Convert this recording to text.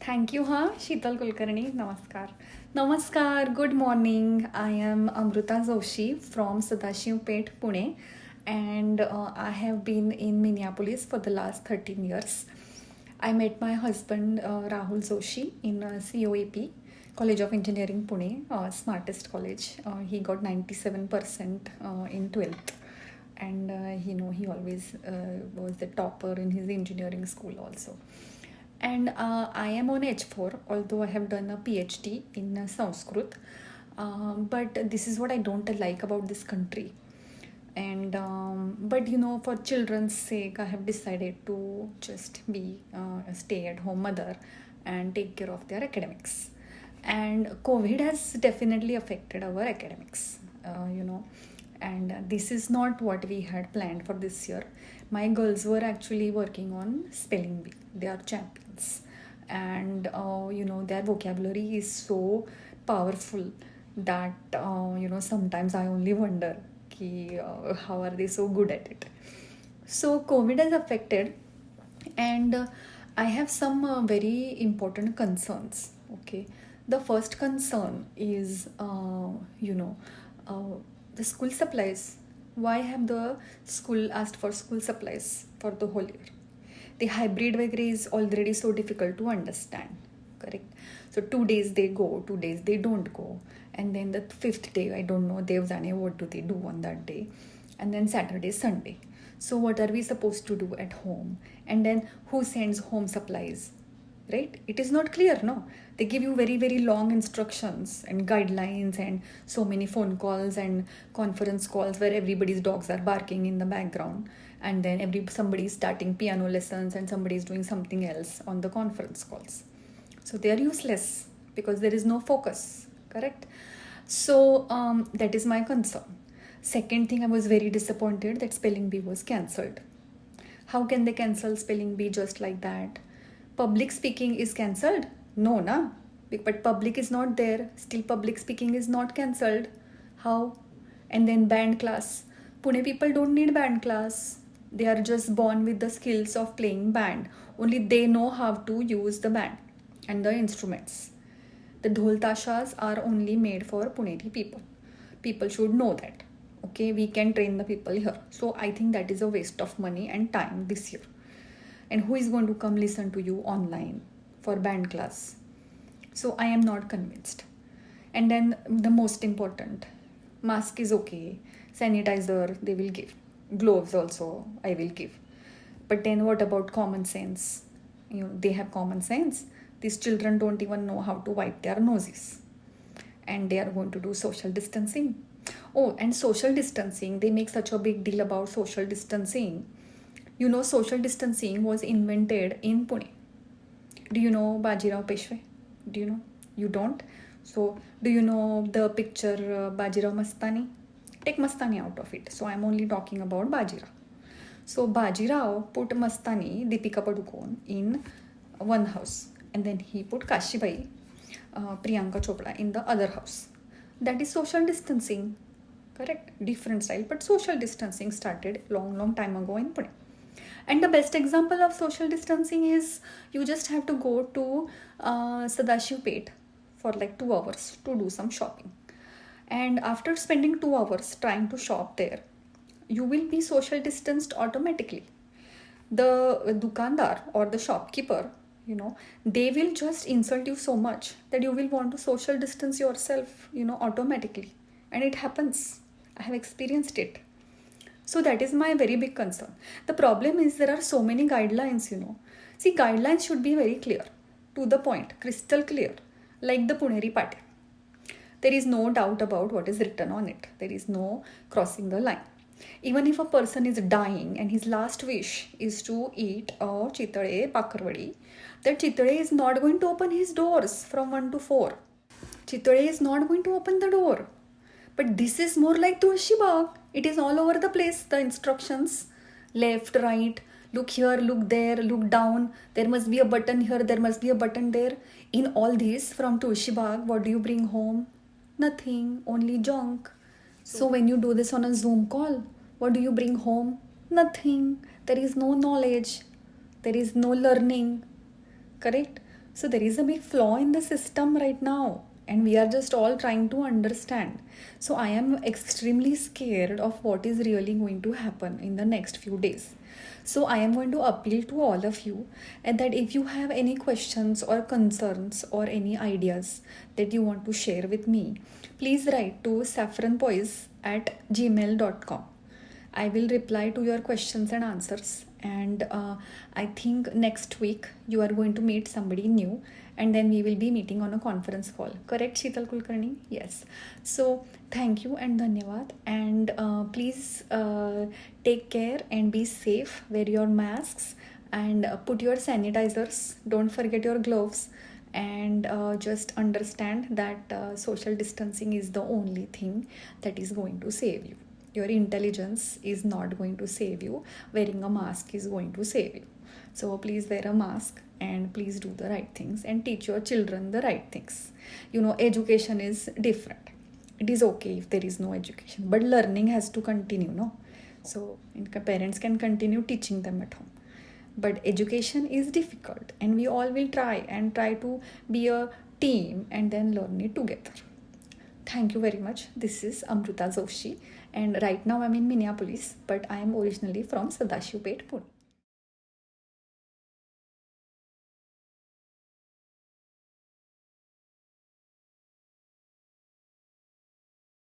Thank you, Sheetal Kulkarni. Namaskar. Namaskar. Good morning. I am Amruta Joshi from Sadashiv Pet, Pune, and I have been in Minneapolis for the last 13 years. I met my husband Rahul Joshi in COAP, College of Engineering, Pune, smartest college. He got 97% in 12th, and he always was the topper in his engineering school also. And I am on H4, although I have done a PhD in Sanskrit. But this is what I don't like about this country. And but for children's sake, I have decided to just be a stay-at-home mother and take care of their academics. And COVID has definitely affected our academics. And this is not what we had planned for this year. My girls were actually working on spelling bee. They are champions, and their vocabulary is so powerful that sometimes I only wonder how are they so good at it. So COVID has affected, and I have some very important concerns. Okay, the first concern is uh, the school supplies. Why have the school asked for school supplies for the whole year? The hybrid वगैरह is already so difficult to understand, correct? So 2 days they go, 2 days they don't go, and then the fifth day I don't know Dev Jane what do they do on that day, and then Saturday, Sunday. So what are we supposed to do at home? And then who sends home supplies? Right? It is not clear, no? They give you very, very long instructions and guidelines and so many phone calls and conference calls where everybody's dogs are barking in the background, and then somebody is starting piano lessons and somebody is doing something else on the conference calls. So they are useless because there is no focus, correct? So that is my concern. Second thing, I was very disappointed that spelling bee was cancelled. How can they cancel spelling bee just like that? Public speaking is cancelled? No, na? But public is not there. Still, public speaking is not cancelled. How? And then band class. Pune people don't need band class. They are just born with the skills of playing band. Only they know how to use the band and the instruments. The dhol tashas are only made for Puneri people. People should know that. Okay, we can train the people here. So I think that is a waste of money and time this year. And who is going to come listen to you online for band class? So I am not convinced. And then the most important, mask is okay, sanitizer they will give, gloves also I will give. But then what about common sense? They have common sense. These children don't even know how to wipe their noses, and they are going to do social distancing. Oh, and social distancing, they make such a big deal about social distancing. Social distancing was invented in Pune. Do you know Bajirao Peshwe? Do you know? You don't? So, do you know the picture Bajirao Mastani? Take Mastani out of it. So, I'm only talking about Bajirao. So, Bajirao put Mastani, Deepika Padukone, in one house. And then he put Kashibai, Priyanka Chopra, in the other house. That is social distancing. Correct? Different style. But social distancing started long time ago in Pune. And the best example of social distancing is you just have to go to Sadashiv Pet for like 2 hours to do some shopping. And after spending 2 hours trying to shop there, you will be social distanced automatically. The dukandar or the shopkeeper, they will just insult you so much that you will want to social distance yourself, automatically. And it happens. I have experienced it. So that is my very big concern. The problem is there are so many guidelines, See, guidelines should be very clear, to the point, crystal clear, like the Puneri Patel. There is no doubt about what is written on it. There is no crossing the line. Even if a person is dying and his last wish is to eat a chitade pakarvadi, that chitade is not going to open his doors from 1 to 4. Chitade is not going to open the door. But this is more like Tulshi Bagh. It is all over the place, the instructions. Left, right, look here, look there, look down. There must be a button here, there must be a button there. In all this, from Tulshi Bagh, what do you bring home? Nothing, only junk. So when you do this on a Zoom call, what do you bring home? Nothing. There is no knowledge. There is no learning. Correct? So there is a big flaw in the system right now, and we are just all trying to understand. So I am extremely scared of what is really going to happen in the next few days. So I am going to appeal to all of you, and that if you have any questions or concerns or any ideas that you want to share with me, please write to saffronpoise@gmail.com. I will reply to your questions and answers. And I think next week you are going to meet somebody new, and then we will be meeting on a conference call. Correct, Sheetal Kulkarni? Yes. So thank you and dhanyavad. And please take care and be safe. Wear your masks and put your sanitizers. Don't forget your gloves. And just understand that social distancing is the only thing that is going to save you. Your intelligence is not going to save you. Wearing a mask is going to save you. So please wear a mask and please do the right things and teach your children the right things. Education is different. It is okay if there is no education, but learning has to continue, no? So parents can continue teaching them at home. But education is difficult, and we all will try to be a team and then learn it together. Thank you very much. This is Amruta Joshi, and right now I'm in Minneapolis, but I am originally from Sadashivpet, Pune.